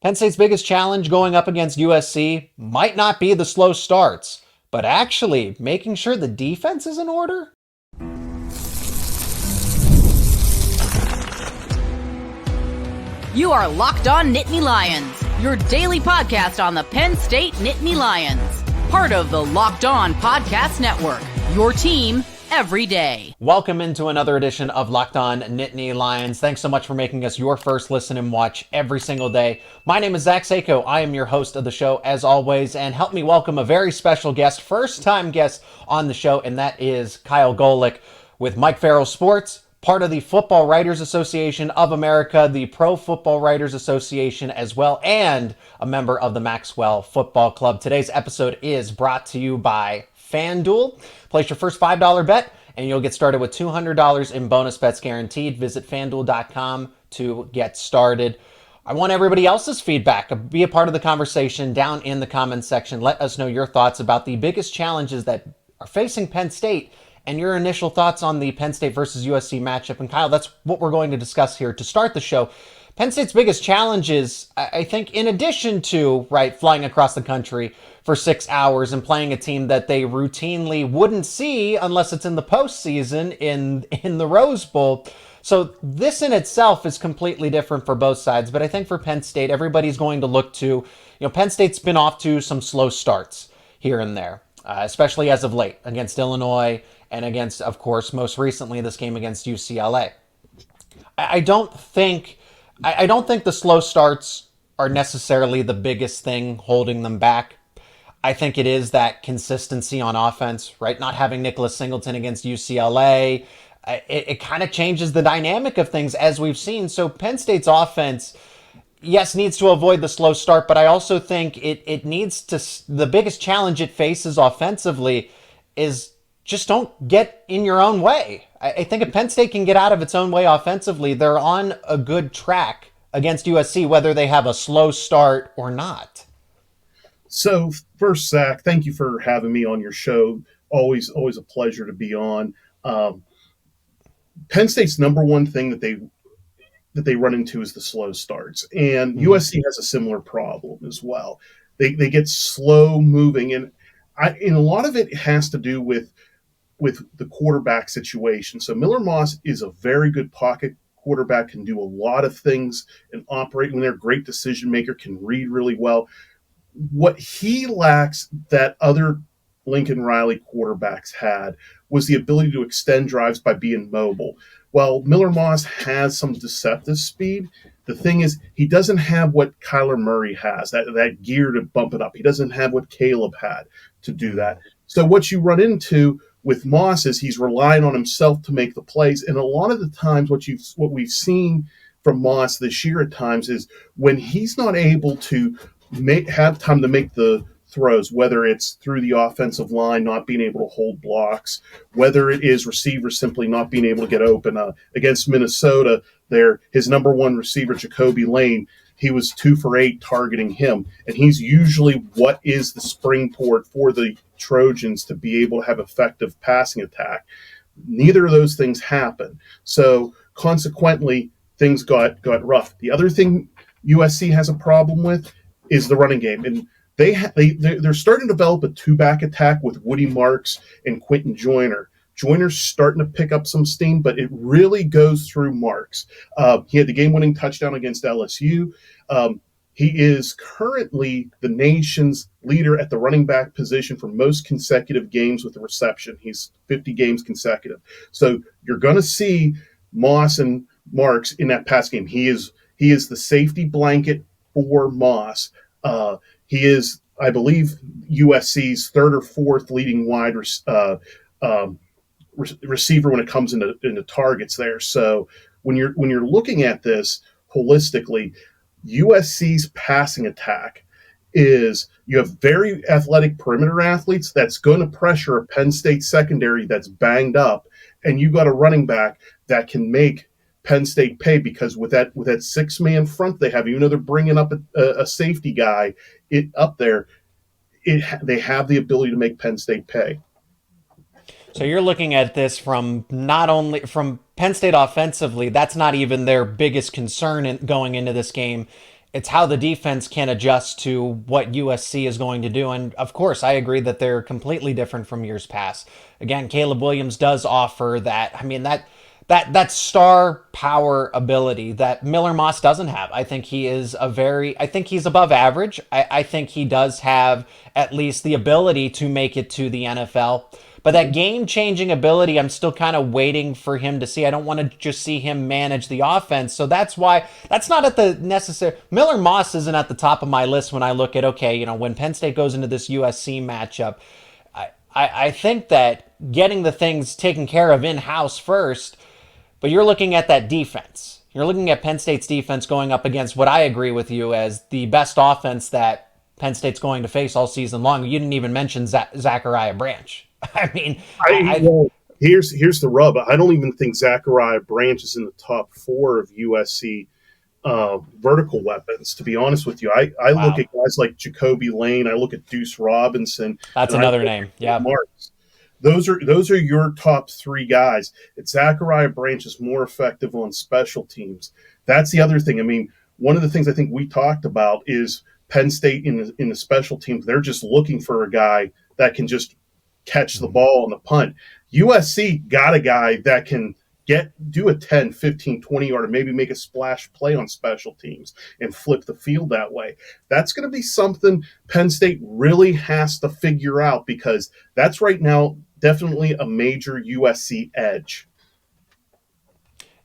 Penn State's biggest challenge going up against USC might not be the slow starts, but actually making sure the defense is in order. You are Locked On Nittany Lions, your daily podcast on the Penn State Nittany Lions. Part of the Locked On Podcast Network, your team every day. Welcome into another edition of Locked On Nittany Lions. Thanks so much for making us your first listen and watch every single day. My name is Zach Seyko. I am your host of the show as always, and help me welcome a very special guest, first-time guest on the show, and that is Kyle Golik with Mike Farrell Sports, part of the Football Writers Association of America, the Pro Football Writers Association as well, and a member of the Maxwell Football Club. Today's episode is brought to you by FanDuel. Place your first $5 bet and you'll get started with $200 in bonus bets guaranteed. Visit FanDuel.com to get started. I want everybody else's feedback. Be a part of the conversation down in the comments section. Let us know your thoughts about the biggest challenges that are facing Penn State and your initial thoughts on the Penn State versus USC matchup. And Kyle, that's what we're going to discuss here to start the show. Penn State's biggest challenges, I think, in addition to, flying across the country for 6 hours and playing a team that they routinely wouldn't see unless it's in the postseason in the Rose Bowl. So this in itself is completely different for both sides. But I think for Penn State, everybody's going to look to, Penn State's been off to some slow starts here and there, especially as of late against Illinois and against, of course, most recently this game against UCLA. I don't think the slow starts are necessarily the biggest thing holding them back. I think it is that consistency on offense, right? Not having Nicholas Singleton against UCLA. It kind of changes the dynamic of things as we've seen. So Penn State's offense, yes, needs to avoid the slow start, but I also think it needs to, the biggest challenge it faces offensively is just don't get in your own way. I think if Penn State can get out of its own way offensively, they're on a good track against USC, whether they have a slow start or not. So first, Zach, thank you for having me on your show. Always a pleasure to be on. Penn State's number one thing that they run into is the slow starts, and USC has a similar problem as well. They get slow moving, and a lot of it has to do with the quarterback situation. So Miller Moss is a very good pocket quarterback, can do a lot of things and operate when they're a great decision maker, can read really well. What he lacks that other Lincoln Riley quarterbacks had was the ability to extend drives by being mobile. Well, Miller Moss has some deceptive speed. The thing is, he doesn't have what Kyler Murray has, that gear to bump it up. He doesn't have what Caleb had to do that. So what you run into with Moss is he's relying on himself to make the plays. And a lot of the times what we've seen from Moss this year at times is when he's not able to have time to make the throws, whether it's through the offensive line not being able to hold blocks, whether it is receivers simply not being able to get open. Against Minnesota, his number one receiver, Jacoby Lane, he was 2 for 8 targeting him, and he's usually what is the springboard for the Trojans to be able to have effective passing attack. Neither of those things happen, so consequently things got rough. The other thing USC has a problem with is the running game, and they're starting to develop a 2-back attack with Woody Marks and Quentin Joyner. Joyner's starting to pick up some steam, but it really goes through Marks. He had the game-winning touchdown against LSU. He is currently the nation's leader at the running back position for most consecutive games with the reception. He's 50 games consecutive. So you're going to see Moss and Marks in that pass game. He is the safety blanket for Moss. He is, I believe, USC's third or fourth leading wide receiver when it comes into targets there. So when you're looking at this holistically, USC's passing attack is you have very athletic perimeter athletes that's going to pressure a Penn State secondary that's banged up, and you got a running back that can make Penn State pay, because with that 6-man front they have, even though they're bringing up a safety guy up there, they have the ability to make Penn State pay. So you're looking at this from not only from Penn State offensively, that's not even their biggest concern going into this game. It's how the defense can adjust to what USC is going to do. And of course, I agree that they're completely different from years past. Again, Caleb Williams does offer that. I mean, that star power ability that Miller Moss doesn't have. I think he is I think he's above average. I think he does have at least the ability to make it to the NFL. But that game-changing ability, I'm still kind of waiting for him to see. I don't want to just see him manage the offense. So that's why that's not at the necessary. Miller Moss isn't at the top of my list when I look at, okay, when Penn State goes into this USC matchup. I think that getting the things taken care of in-house first, but you're looking at that defense. You're looking at Penn State's defense going up against what I agree with you as the best offense that Penn State's going to face all season long. You didn't even mention Zachariah Branch. I mean, well, here's the rub. I don't even think Zachariah Branch is in the top 4 of USC vertical weapons. To be honest with you, I wow. look at guys like Jacoby Lane. I look at Deuce Robinson. That's another name. Yeah, Marks. Those are your top 3 guys. It's Zachariah Branch is more effective on special teams. That's the other thing. I mean, one of the things I think we talked about is Penn State in the special teams. They're just looking for a guy that can just catch the ball on the punt. USC got a guy that can do a 10, 15, 20 yard, and maybe make a splash play on special teams and flip the field that way. That's going to be something Penn State really has to figure out, because that's right now definitely a major USC edge.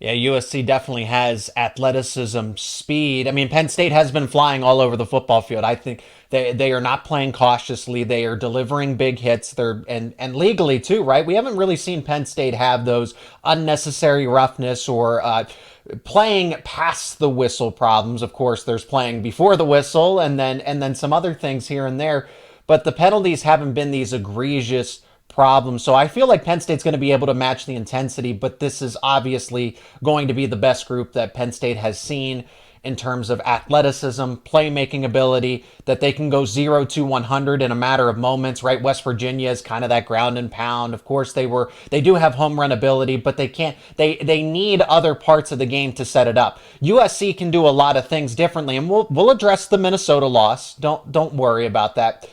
Yeah, USC definitely has athleticism, speed. I mean, Penn State has been flying all over the football field. I think they are not playing cautiously. They are delivering big hits. And legally too, right? We haven't really seen Penn State have those unnecessary roughness or playing past the whistle problems. Of course, there's playing before the whistle and then some other things here and there. But the penalties haven't been these egregious problems. So I feel like Penn State's going to be able to match the intensity, but this is obviously going to be the best group that Penn State has seen in terms of athleticism, playmaking ability, that they can go 0 to 100 in a matter of moments, right? West Virginia is kind of that ground and pound. Of course, they do have home run ability, but they need other parts of the game to set it up. USC can do a lot of things differently, and we'll address the Minnesota loss. Don't worry about that.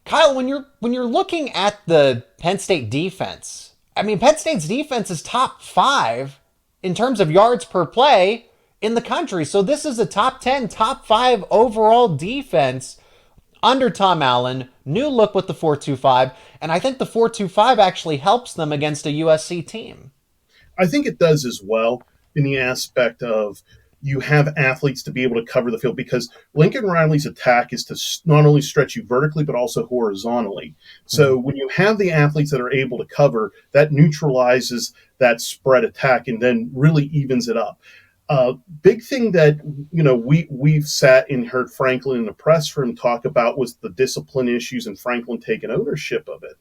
Kyle, when you're looking at the Penn State defense, I mean, Penn State's defense is top 5 in terms of yards per play in the country. So this is a top 10, top 5 overall defense under Tom Allen. New look with the 4-2-5, and I think the 4-2-5 actually helps them against a USC team. I think it does as well, in the aspect of you have athletes to be able to cover the field, because Lincoln Riley's attack is to not only stretch you vertically, but also horizontally. So when you have the athletes that are able to cover, that neutralizes that spread attack and then really evens it up. Big thing that, we've sat and heard Franklin in the press room talk about was the discipline issues and Franklin taking ownership of it.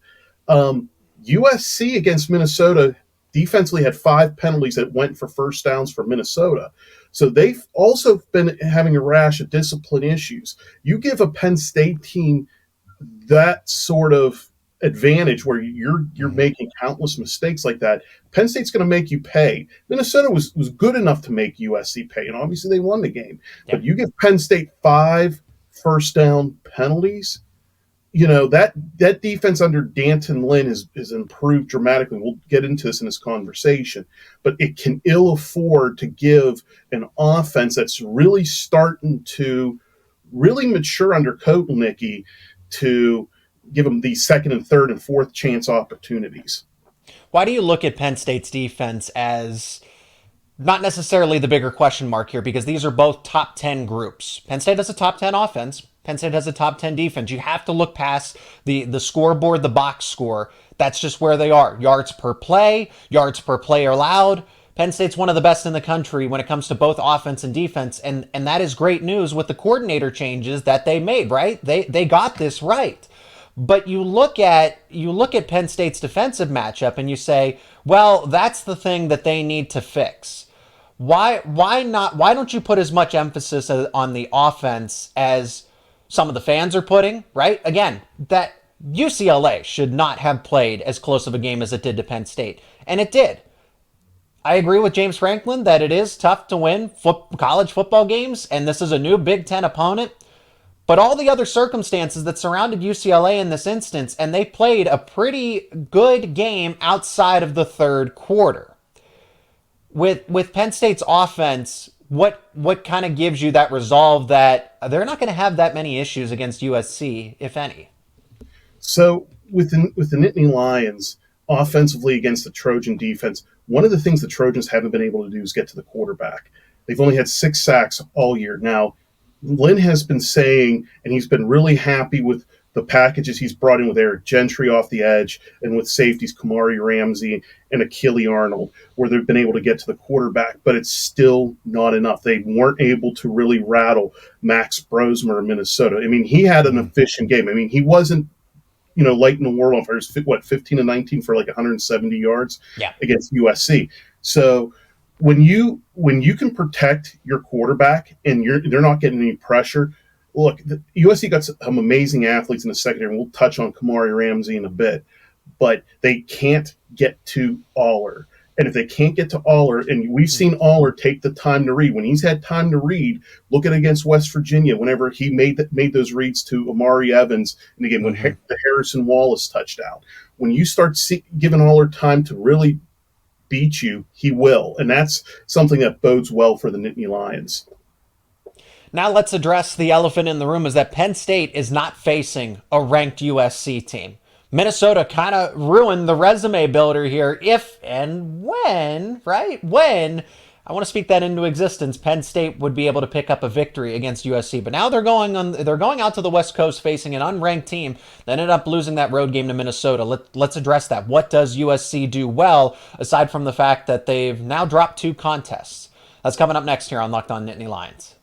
USC against Minnesota defensively had 5 penalties that went for first downs for Minnesota. So they've also been having a rash of discipline issues. You give a Penn State team that sort of advantage where you're making countless mistakes like that, Penn State's going to make you pay. Minnesota was good enough to make USC pay, and obviously they won the game. Yeah. But you give Penn State 5 first down penalties, that defense under D'Anton Lynn has improved dramatically. We'll get into this in this conversation, but it can ill afford to give an offense that's really starting to really mature under Kotelnicki to give them these second and third and fourth chance opportunities. Why do you look at Penn State's defense as not necessarily the bigger question mark here? Because these are both top 10 groups. Penn State has a top 10 offense. Penn State has a top 10 defense. You have to look past the scoreboard, the box score. That's just where they are. Yards per play allowed. Penn State's one of the best in the country when it comes to both offense and defense. And that is great news with the coordinator changes that they made, right? They got this right. But you look at Penn State's defensive matchup and you say, well, that's the thing that they need to fix. Why don't you put as much emphasis on the offense as some of the fans are putting, right? Again, that UCLA should not have played as close of a game as it did to Penn State. And it did. I agree with James Franklin that it is tough to win college football games, and this is a new Big Ten opponent. But all the other circumstances that surrounded UCLA in this instance, and they played a pretty good game outside of the third quarter. With Penn State's offense, what kind of gives you that resolve that they're not going to have that many issues against USC, if any? So with the Nittany Lions, offensively against the Trojan defense, one of the things the Trojans haven't been able to do is get to the quarterback. They've only had 6 sacks all year. Now, Lynn has been saying, and he's been really happy with the packages he's brought in with Eric Gentry off the edge and with safeties Kamari Ramsey and Achille Arnold, where they've been able to get to the quarterback, but it's still not enough. They weren't able to really rattle Max Brosmer of Minnesota. I mean, he had an efficient game. I mean, he wasn't, lighting the world on fire. 15 to 19 for like 170 yards against USC. So when you can protect your quarterback and they're not getting any pressure. Look, USC got some amazing athletes in the secondary, and we'll touch on Kamari Ramsey in a bit, but they can't get to Aller. And if they can't get to Aller, and we've seen Aller take the time to read, when he's had time to read, look at against West Virginia, whenever he made those reads to Amari Evans in the game, when the Harrison Wallace touchdown. When you start giving Aller time to really beat you, he will. And that's something that bodes well for the Nittany Lions. Now let's address the elephant in the room, is that Penn State is not facing a ranked USC team. Minnesota kind of ruined the resume builder here if and when, right? When, I want to speak that into existence, Penn State would be able to pick up a victory against USC. But now they're going out to the West Coast facing an unranked team that ended up losing that road game to Minnesota. Let's address that. What does USC do well, aside from the fact that they've now dropped 2 contests? That's coming up next here on Locked On Nittany Lions.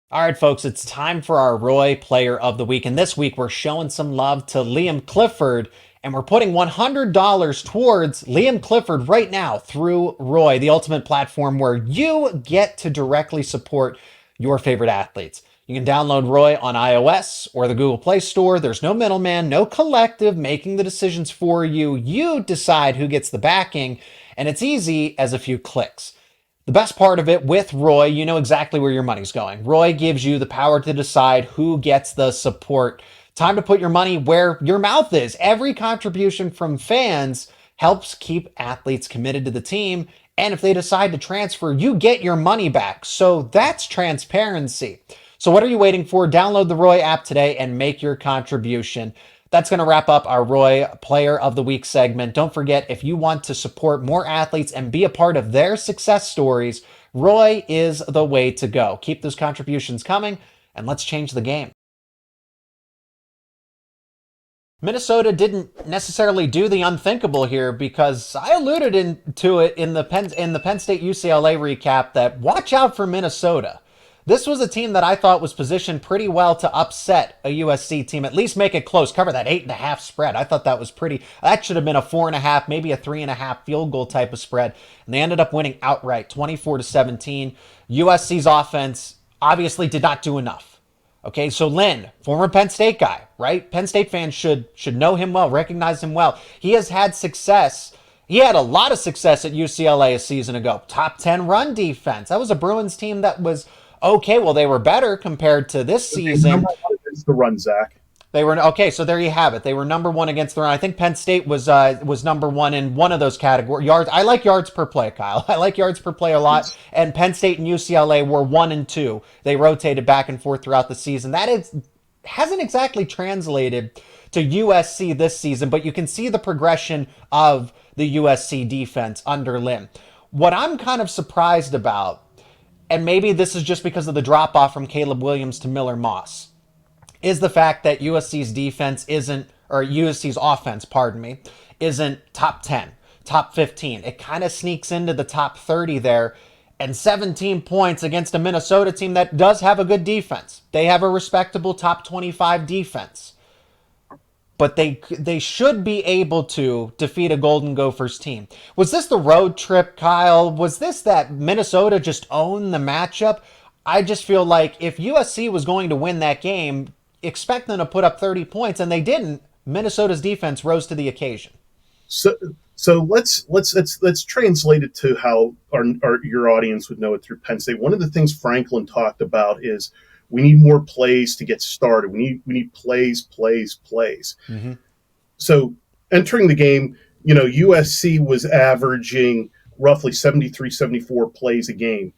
All right, folks, it's time for our Roy Player of the Week. And this week, we're showing some love to Liam Clifford, and we're putting $100 towards Liam Clifford right now through Roy, the ultimate platform where you get to directly support your favorite athletes. You can download Roy on iOS or the Google Play Store. There's no middleman, no collective making the decisions for you. You decide who gets the backing, and it's easy as a few clicks. The best part of it with Roy, you know exactly where your money's going. Roy gives you the power to decide who gets the support. Time to put your money where your mouth is. Every contribution from fans helps keep athletes committed to the team. And if they decide to transfer, you get your money back. So that's transparency. So what are you waiting for? Download the Roy app today and make your contribution. That's going to wrap up our Roy Player of the Week segment. Don't forget, if you want to support more athletes and be a part of their success stories, Roy is the way to go. Keep those contributions coming, and let's change the game. Minnesota didn't necessarily do the unthinkable here, because I alluded to it in the Penn State UCLA recap that watch out for Minnesota. This was a team that I thought was positioned pretty well to upset a USC team, at least make it close, cover that 8.5 spread. I thought that should have been a 4.5, maybe a 3.5 field goal type of spread. And they ended up winning outright, 24-17. USC's offense obviously did not do enough. Okay, so Lynn, former Penn State guy, right? Penn State fans should know him well, recognize him well. He has had success. He had a lot of success at UCLA a season ago. Top 10 run defense. That was a Bruins team that was okay. Well, they were better compared to this season. It's the run, Zach. They were okay. So there you have it. They were number 1 against the run. I think Penn State was number 1 in one of those categories. Yards. I like yards per play, Kyle. I like yards per play a lot. And Penn State and UCLA were 1 and 2. They rotated back and forth throughout the season. Hasn't exactly translated to USC this season, but you can see the progression of the USC defense under Lynn. What I'm kind of surprised about, and maybe this is just because of the drop-off from Caleb Williams to Miller Moss, is the fact that USC's offense, isn't top 10, top 15. It kind of sneaks into the top 30 there, and 17 points against a Minnesota team that does have a good defense. They have a respectable top 25 defense. But they should be able to defeat a Golden Gophers team. Was this the road trip, Kyle? Was this that Minnesota just owned the matchup? I just feel like if USC was going to win that game, expect them to put up 30 points, and they didn't. Minnesota's defense rose to the occasion. So let's translate it to how your audience would know it through Penn State. One of the things Franklin talked about is we need more plays to get started. We need plays. Mm-hmm. So entering the game, USC was averaging roughly 73, 74 plays a game.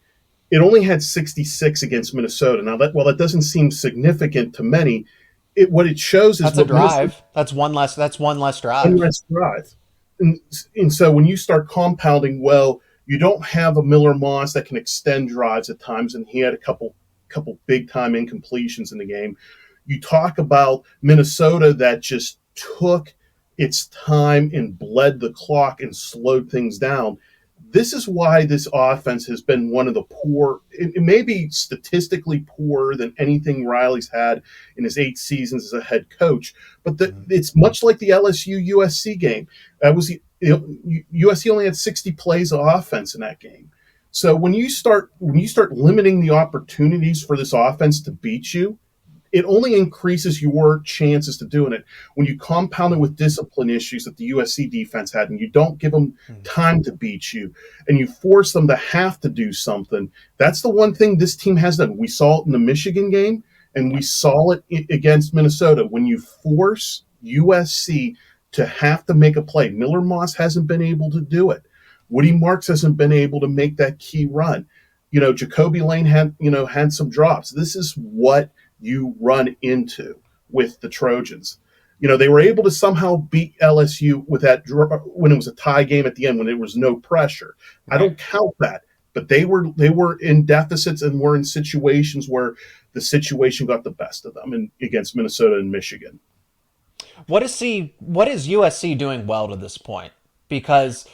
It only had 66 against Minnesota. Now, while that doesn't seem significant to many, what it shows is that's a drive. That's one less drive. One less drive. And so when you start compounding, well, you don't have a Miller Moss that can extend drives at times, and he had a couple big time incompletions in the game. You talk about Minnesota that just took its time and bled the clock and slowed things down. This is why this offense has been one of the poor, it may be statistically poorer than anything Riley's had in his 8 seasons as a head coach. But it's much like the LSU USC game. That was USC only had 60 plays of offense in that game. So when you start limiting the opportunities for this offense to beat you, it only increases your chances to doing it. When you compound it with discipline issues that the USC defense had, and you don't give them time to beat you, and you force them to have to do something, that's the one thing this team has done. We saw it in the Michigan game, and we saw it against Minnesota. When you force USC to have to make a play, Miller Moss hasn't been able to do it. Woody Marks hasn't been able to make that key run. Jacoby Lane had some drops. This is what you run into with the Trojans. They were able to somehow beat LSU with that when it was a tie game at the end, when there was no pressure. Right. I don't count that, but they were in deficits and were in situations where the situation got the best of them against Minnesota and Michigan. What is USC doing well to this point? Because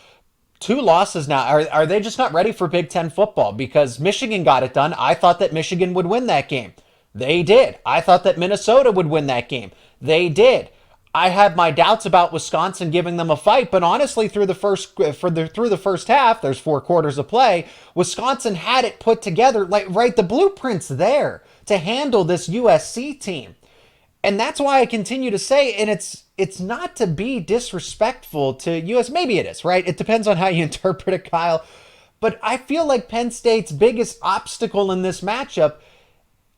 2 losses now, are they just not ready for Big Ten football? Because Michigan got it done. I thought that Michigan would win that game. They did. I thought that Minnesota would win that game. They did. I had my doubts about Wisconsin giving them a fight, but honestly, through the first half, there's 4 quarters of play, Wisconsin had it put together, the blueprint's there to handle this USC team. And that's why I continue to say, and it's not to be disrespectful to US, maybe it is, right? It depends on how you interpret it, Kyle. But I feel like Penn State's biggest obstacle in this matchup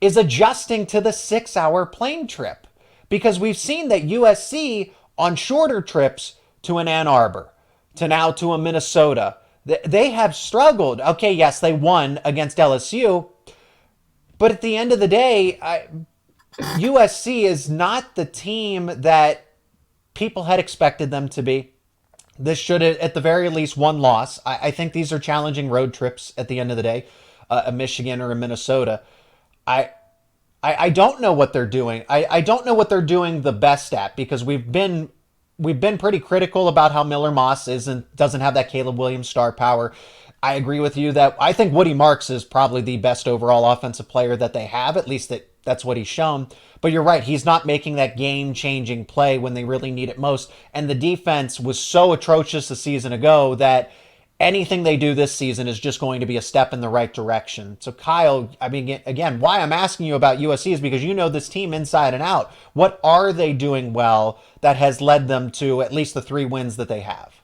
is adjusting to the 6-hour plane trip. Because we've seen that USC on shorter trips to an Ann Arbor, to a Minnesota, they have struggled. Okay, yes, they won against LSU, but at the end of the day, USC is not the team that people had expected them to be. This should, at the very least, 1 loss. I think these are challenging road trips at the end of the day, a Michigan or a Minnesota. I don't know what they're doing. I don't know what they're doing the best at, because we've been pretty critical about how Miller Moss doesn't have that Caleb Williams star power. I agree with you that I think Woody Marks is probably the best overall offensive player that they have, at least that's what he's shown. But you're right, he's not making that game-changing play when they really need it most. And the defense was so atrocious a season ago that anything they do this season is just going to be a step in the right direction. So Kyle, I mean, again, why I'm asking you about USC is because you know this team inside and out. What are they doing well that has led them to at least the 3 wins that they have?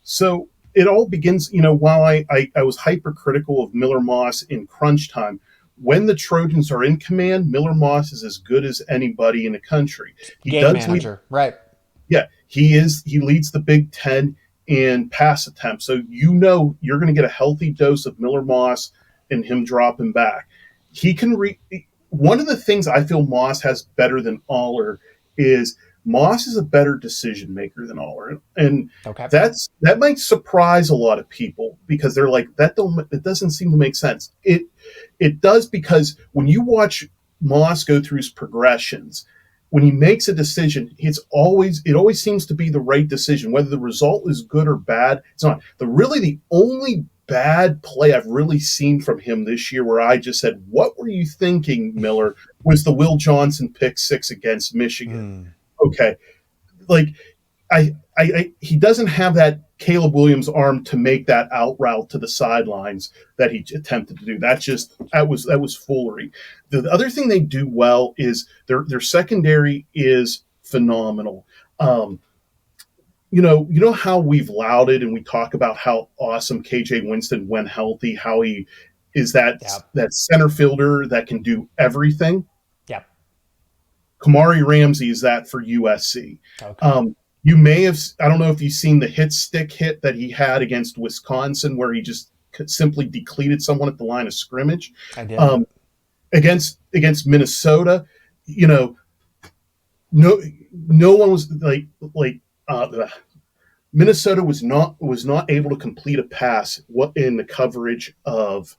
So it all begins, while I was hypercritical of Miller Moss in crunch time, when the Trojans are in command, Miller Moss is as good as anybody in the country. Game manager, right. Yeah, he leads the Big Ten in pass attempts. So you're going to get a healthy dose of Miller Moss and him dropping back. He can one of the things I feel Moss has better than Aller is Moss is a better decision maker than Aller. And okay, that might surprise a lot of people, because they're like, it doesn't seem to make sense. It does, because when you watch Moss go through his progressions, when he makes a decision, it always seems to be the right decision. Whether the result is good or bad, it's not. The only bad play I've really seen from him this year, where I just said, "What were you thinking, Miller?" was the Will Johnson pick 6 against Michigan. Okay, he doesn't have that Caleb Williams arm to make that out route to the sidelines that he attempted to do. That was foolery. The other thing they do well is their secondary is phenomenal. you know how we've lauded and we talk about how awesome KJ Winston when healthy, how he is that center fielder that can do everything. Yep. Kamari Ramsey is that for USC. Okay. You may have, I don't know if you've seen the stick hit that he had against Wisconsin, where he just simply decleated someone at the line of scrimmage. I did. Against Minnesota, no one was Minnesota was not able to complete a pass in the coverage of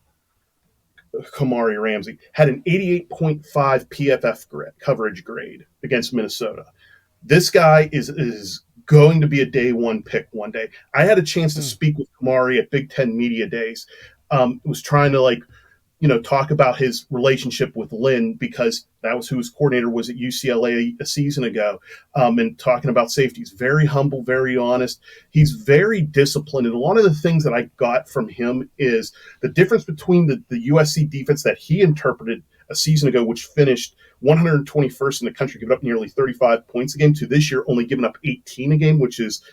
Kamari Ramsey. Had an 88.5 PFF coverage grade against Minnesota. This guy is going to be a day one pick one day. I had a chance to speak with Kamari at Big Ten Media Days. Was trying to talk about his relationship with Lynn, because that was who his coordinator was at UCLA a season ago, and talking about safety. He's very humble, very honest. He's very disciplined. And a lot of the things that I got from him is the difference between the USC defense that he interpreted a season ago, which finished 121st in the country, giving up nearly 35 points a game, to this year only giving up 18 a game, which is,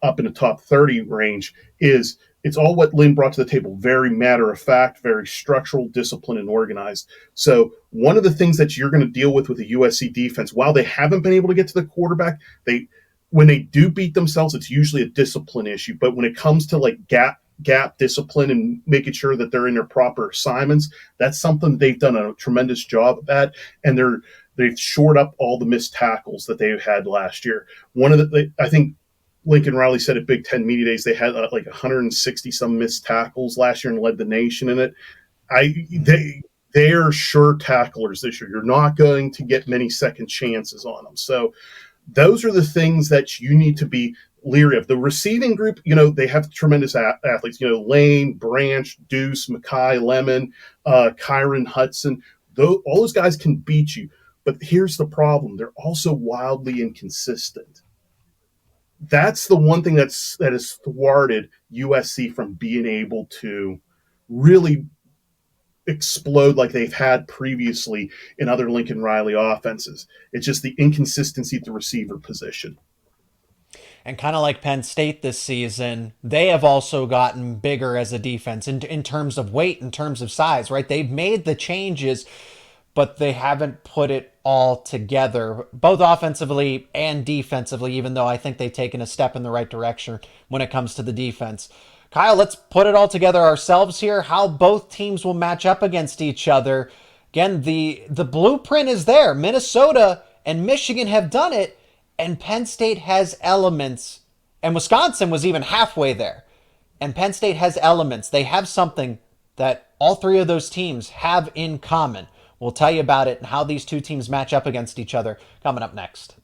up in the top 30 range. It's all what Lynn brought to the table. Very matter of fact, very structural, disciplined, and organized. So one of the things that you're going to deal with the USC defense, while they haven't been able to get to the quarterback, when they do beat themselves, it's usually a discipline issue. But when it comes to gap discipline and making sure that they're in their proper assignments, that's something they've done a tremendous job at. And they've shored up all the missed tackles that they had last year. I think Lincoln Riley said at Big Ten Media Days they had 160 some missed tackles last year and led the nation in it. They are sure tacklers this year. You're not going to get many second chances on them. So those are the things that you need to be leery of. The receiving group, they have tremendous athletes. Lane, Branch, Deuce, Mackay, Lemon, Kyron Hudson. All those guys can beat you. But here's the problem: they're also wildly inconsistent. That's the one thing that has thwarted USC from being able to really explode like they've had previously in other Lincoln Riley offenses. It's just the inconsistency at the receiver position. And kind of like Penn State this season, they have also gotten bigger as a defense in terms of weight, in terms of size, right? They've made the changes, but they haven't put it all together, both offensively and defensively, even though I think they've taken a step in the right direction when it comes to the defense. Kyle, let's put it all together ourselves here, how both teams will match up against each other. Again, the blueprint is there. Minnesota and Michigan have done it, and Penn State has elements, and Wisconsin was even halfway there. And Penn State has elements. They have something that all three of those teams have in common. We'll tell you about it and how these two teams match up against each other coming up next.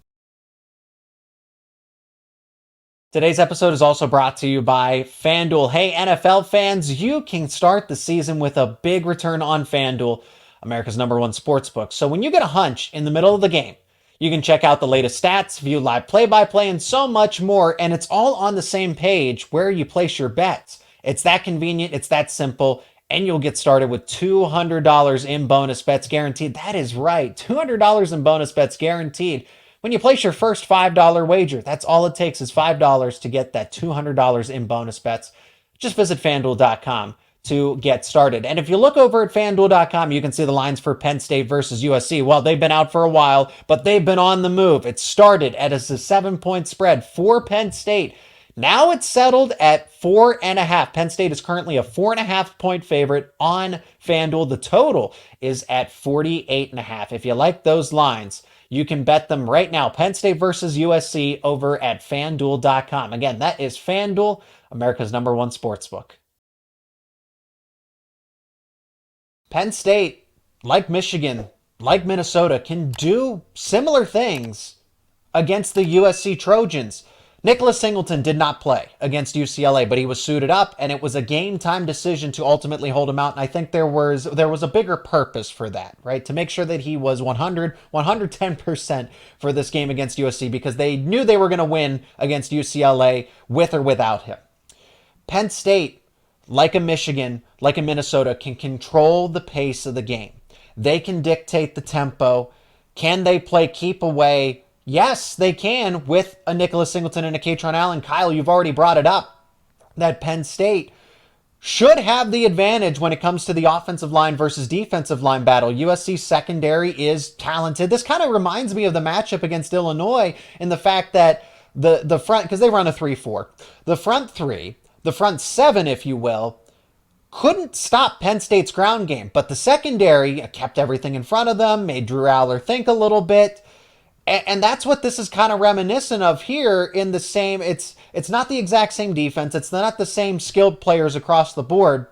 Today's episode is also brought to you by FanDuel. Hey, NFL fans, you can start the season with a big return on FanDuel, America's #1 sportsbook. So when you get a hunch in the middle of the game, you can check out the latest stats, view live play-by-play, and so much more. And it's all on the same page where you place your bets. It's that convenient. It's that simple. And you'll get started with $200 in bonus bets guaranteed. That is right, $200 in bonus bets guaranteed when you place your first $5 wager. That's all it takes is $5 to get that $200 in bonus bets. Just visit FanDuel.com to get started. And if you look over at FanDuel.com, you can see the lines for Penn State versus USC. Well, they've been out for a while, but they've been on the move. It started as a 7-point spread for Penn State. Now it's settled at 4.5. Penn State is currently a 4.5-point favorite on FanDuel. The total is at 48.5. If you like those lines, you can bet them right now. Penn State versus USC over at FanDuel.com. Again, that is FanDuel, America's #1 sportsbook. Penn State, like Michigan, like Minnesota, can do similar things against the USC Trojans. Nicholas Singleton did not play against UCLA, but he was suited up, and it was a game-time decision to ultimately hold him out. And I think there was a bigger purpose for that, right? To make sure that he was 110% for this game against USC, because they knew they were going to win against UCLA with or without him. Penn State, like a Michigan, like a Minnesota, can control the pace of the game. They can dictate the tempo. Can they play keep away? Yes, they can with a Nicholas Singleton and a Katron Allen. Kyle, you've already brought it up that Penn State should have the advantage when it comes to the offensive line versus defensive line battle. USC secondary is talented. This kind of reminds me of the matchup against Illinois in the fact that the front, because they run a 3-4, the front three, the front seven, if you will, couldn't stop Penn State's ground game. But the secondary kept everything in front of them, made Drew Aller think a little bit. And that's what this is kind of reminiscent of here in the same, it's not the exact same defense. It's not the same skilled players across the board.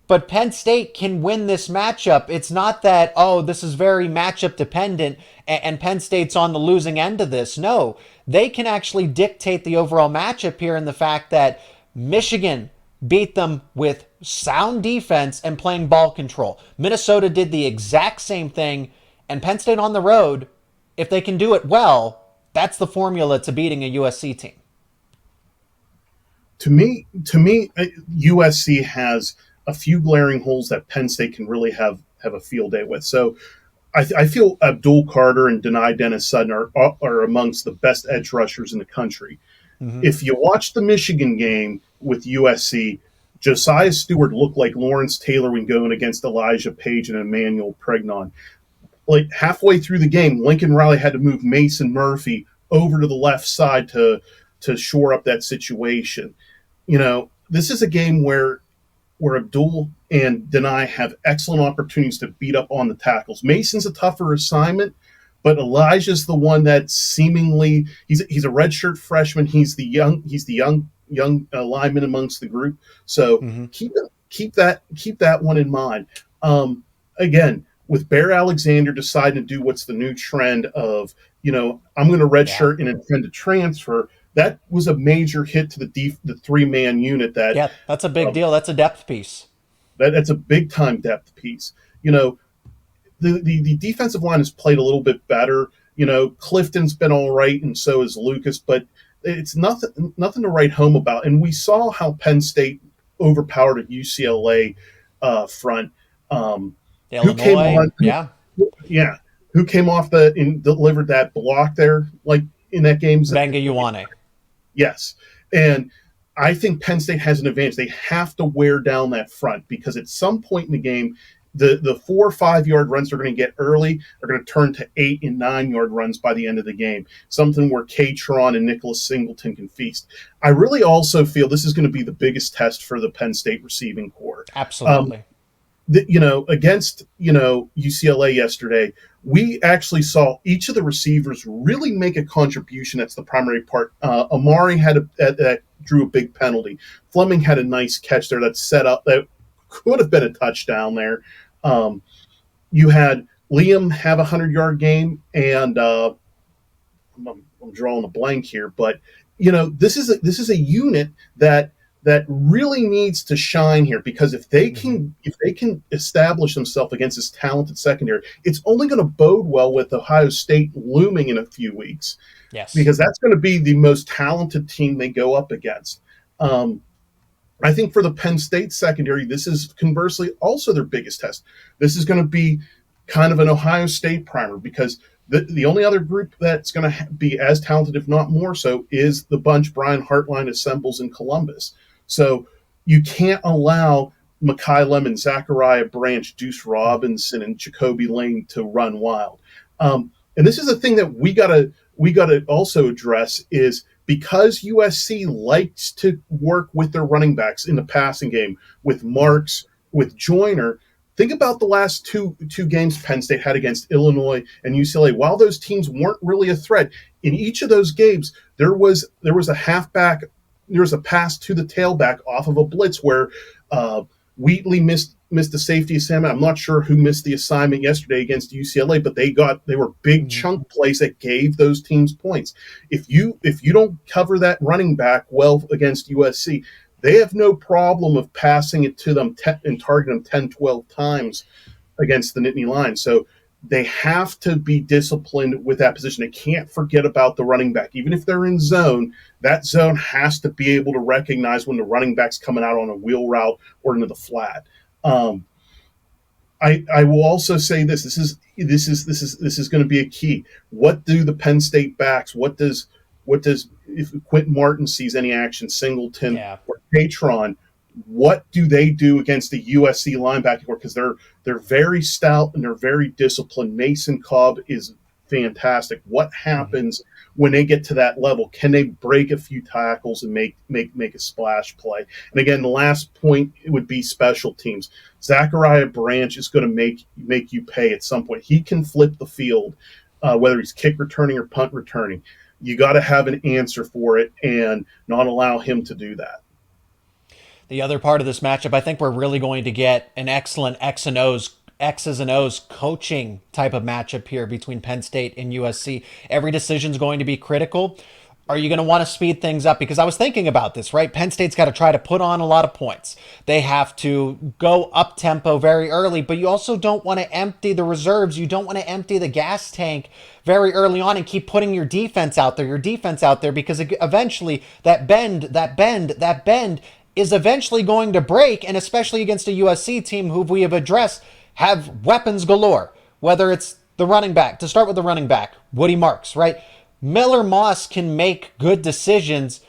But Penn State can win this matchup. It's not that, oh, this is very matchup dependent and Penn State's on the losing end of this. No, they can actually dictate the overall matchup here in the fact that Michigan beat them with sound defense and playing ball control. Minnesota did the exact same thing, and Penn State on the road, if they can do it well, that's the formula to beating a USC team. To me, USC has a few glaring holes that Penn State can really have a field day with. So I feel Abdul Carter and Denai Dennis Sutton are amongst the best edge rushers in the country. Mm-hmm. If you watch the Michigan game with USC, Josiah Stewart looked like Lawrence Taylor when going against Elijah Page and Emmanuel Pregnon. Like halfway through the game, Lincoln Riley had to move Mason Murphy over to the left side to shore up that situation. You know, this is a game where Abdul and Denai have excellent opportunities to beat up on the tackles. Mason's a tougher assignment, but Elijah's the one that seemingly he's a redshirt freshman. He's the young lineman amongst the group. So keep that one in mind. Again, with Bear Alexander deciding to do what's the new trend of, I'm going to redshirt and intend to transfer. That was a major hit to the three-man unit. That's a big deal. That's a depth piece. That's a big-time depth piece. The defensive line has played a little bit better. Clifton's been all right, and so is Lucas, but it's nothing to write home about. And we saw how Penn State overpowered a UCLA front. Illinois, who came off and delivered that block there, like in that game? Benga Ioane. Yes, and I think Penn State has an advantage. They have to wear down that front because at some point in the game, the 4 or 5 yard runs they're going to get early are going to turn to 8 and 9 yard runs by the end of the game. Something where Katron and Nicholas Singleton can feast. I really also feel this is going to be the biggest test for the Penn State receiving corps. Absolutely. Against UCLA yesterday, we actually saw each of the receivers really make a contribution. That's the primary part. Amari that drew a big penalty. Fleming had a nice catch there that set up that could have been a touchdown there. You had Liam have a 100-yard game, and I'm drawing a blank here, but this is a unit that really needs to shine here, because if they can establish themselves against this talented secondary, it's only going to bode well with Ohio State looming in a few weeks. Yes, because that's going to be the most talented team they go up against. I think for the Penn State secondary, this is conversely also their biggest test. This is going to be kind of an Ohio State primer, because the only other group that's going to be as talented, if not more so, is the bunch Brian Hartline assembles in Columbus. So you can't allow Mekhi Lemon, Zachariah Branch, Deuce Robinson, and Jacoby Lane to run wild. And this is a thing that we gotta also address, is because USC likes to work with their running backs in the passing game with Marks, with Joyner. Think about the last two games Penn State had against Illinois and UCLA. While those teams weren't really a threat, in each of those games there was a halfback. There was a pass to the tailback off of a blitz where Wheatley missed the safety assignment. I'm not sure who missed the assignment yesterday against UCLA, but they were big chunk plays that gave those teams points. If you don't cover that running back well against USC, they have no problem of passing it to them and targeting them 10, 12 times against the Nittany Lions. So they have to be disciplined with that position. They can't forget about the running back. Even if they're in zone, that zone has to be able to recognize when the running back's coming out on a wheel route or into the flat. I will also say this. This is going to be a key. What do the Penn State backs? What does if Quentin Martin sees any action, Singleton Yeah. or Patron? What do they do against the USC linebacking core? Because they're very stout and they're very disciplined. Mason Cobb is fantastic. What happens when they get to that level? Can they break a few tackles and make a splash play? And again, the last point would be special teams. Zachariah Branch is going to make you pay at some point. He can flip the field, whether he's kick returning or punt returning. You got to have an answer for it and not allow him to do that. The other part of this matchup, I think we're really going to get an excellent X's and O's coaching type of matchup here between Penn State and USC. Every decision is going to be critical. Are you going to want to speed things up? Because I was thinking about this, right? Penn State's got to try to put on a lot of points. They have to go up tempo very early, but you also don't want to empty the reserves. You don't want to empty the gas tank very early on and keep putting your defense out there, because eventually that bend is eventually going to break, and especially against a USC team who we have addressed have weapons galore, whether it's the running back. To start with the running back, Woody Marks, right? Miller Moss can make good decisions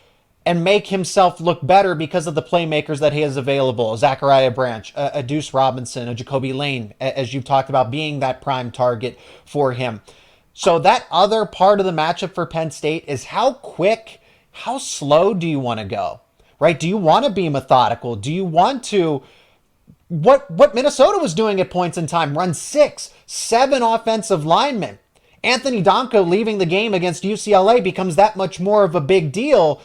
and make himself look better because of the playmakers that he has available. Zachariah Branch, a Deuce Robinson, a Jacoby Lane, as you've talked about, being that prime target for him. So that other part of the matchup for Penn State is how quick, how slow do you want to go? Right? Do you want to be methodical? Do you want to, what Minnesota was doing at points in time, run 6, 7 offensive linemen? Anthony Donko leaving the game against UCLA becomes that much more of a big deal,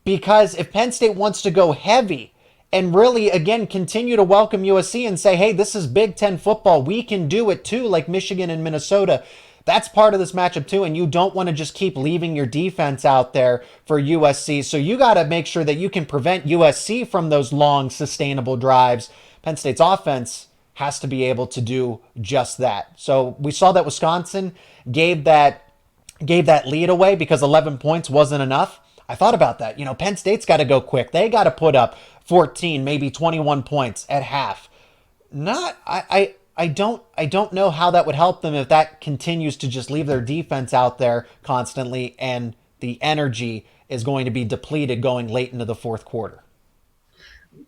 because if Penn State wants to go heavy and really, again, continue to welcome USC and say, hey, this is Big Ten football, we can do it too, like Michigan and Minnesota. That's part of this matchup too, and you don't want to just keep leaving your defense out there for USC. So you got to make sure that you can prevent USC from those long, sustainable drives. Penn State's offense has to be able to do just that. So we saw that Wisconsin gave that lead away because 11 points wasn't enough. I thought about that. Penn State's got to go quick. They got to put up 14, maybe 21 points at half. I don't know how that would help them if that continues to just leave their defense out there constantly and the energy is going to be depleted going late into the fourth quarter.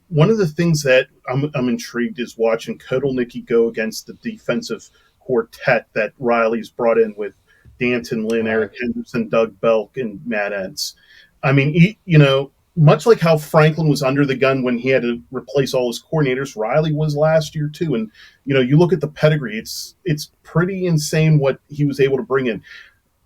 One of the things that I'm intrigued is watching Kotelnicki go against the defensive quartet that Riley's brought in with Danton Lynn, Eric Henderson, Doug Belk, and Matt Entz. I mean, much like how Franklin was under the gun when he had to replace all his coordinators, Riley was last year too. And, you look at the pedigree, it's pretty insane what he was able to bring in.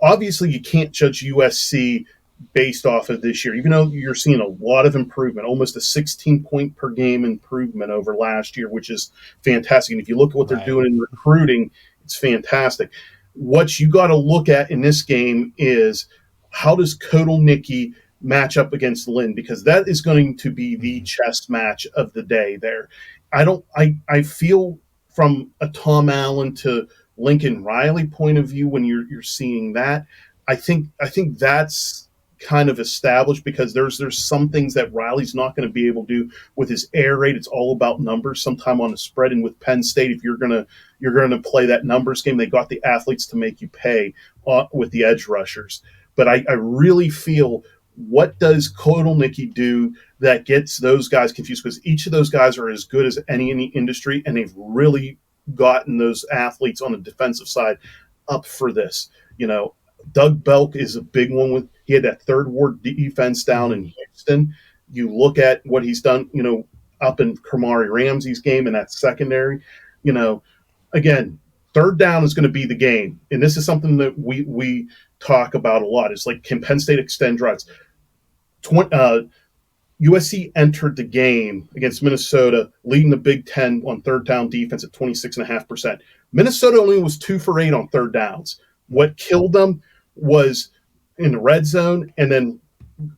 Obviously, you can't judge USC based off of this year, even though you're seeing a lot of improvement, almost a 16-point per game improvement over last year, which is fantastic. And if you look at what they're doing in recruiting, it's fantastic. What you got to look at in this game is how does Kotelnicki match up against Lynn, because that is going to be the chess match of the day there. I feel from a Tom Allen to Lincoln Riley point of view, when you're seeing that, I think that's kind of established, because there's some things that Riley's not going to be able to do with his air raid. It's all about numbers sometime on the spread. And with Penn State, if you're gonna play that numbers game, they got the athletes to make you pay with the edge rushers. But I really feel, what does Kotelnicki do that gets those guys confused? Because each of those guys are as good as any in the industry, and they've really gotten those athletes on the defensive side up for this. Doug Belk is a big one. He had that third ward defense down in Houston. You look at what he's done, up in Kamari Ramsey's game in that secondary. Again, third down is going to be the game, and this is something that we talk about a lot. It's like, can Penn State extend drives? USC entered the game against Minnesota, leading the Big Ten on third down defense at 26.5%. Minnesota only was 2 for 8 on third downs. What killed them was in the red zone, and then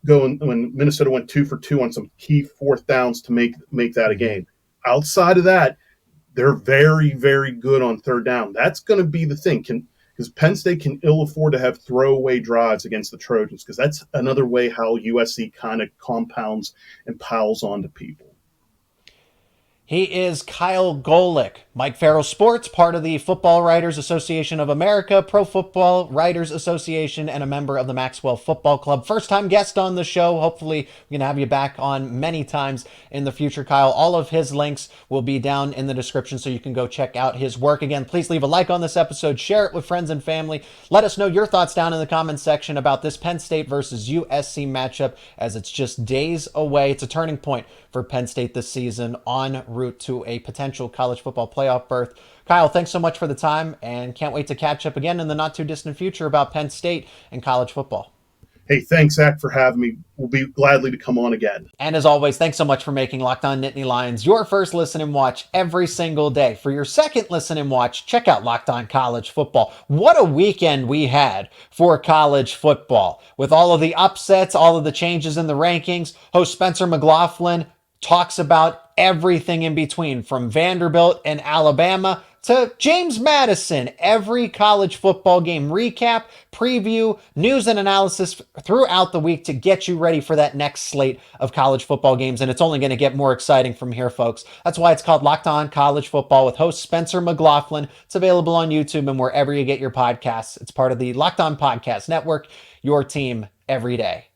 when Minnesota went 2 for 2 on some key fourth downs to make that a game. Outside of that, they're very, very good on third down. That's going to be the thing. Because Penn State can ill afford to have throwaway drives against the Trojans, because that's another way how USC kind of compounds and piles onto people. He is Kyle Golik, Mike Farrell Sports, part of the Football Writers Association of America, Pro Football Writers Association, and a member of the Maxwell Football Club. First time guest on the show. Hopefully we can have you back on many times in the future, Kyle. All of his links will be down in the description so you can go check out his work. Again, please leave a like on this episode, share it with friends and family. Let us know your thoughts down in the comments section about this Penn State versus USC matchup, as it's just days away. It's a turning point for Penn State this season, en route to a potential college football playoff berth. Kyle, thanks so much for the time, and can't wait to catch up again in the not too distant future about Penn State and college football. Hey, thanks, Zach, for having me. We'll be gladly to come on again. And as always, thanks so much for making Locked On Nittany Lions your first listen and watch every single day. For your second listen and watch, check out Locked On College Football. What a weekend we had for college football. With all of the upsets, all of the changes in the rankings, host Spencer McLaughlin talks about everything in between, from Vanderbilt and Alabama to James Madison. Every college football game recap, preview, news and analysis throughout the week to get you ready for that next slate of college football games. And it's only going to get more exciting from here, folks. That's why it's called Locked On College Football with host Spencer McLaughlin. It's available on YouTube and wherever you get your podcasts. It's part of the Locked On Podcast Network, your team every day.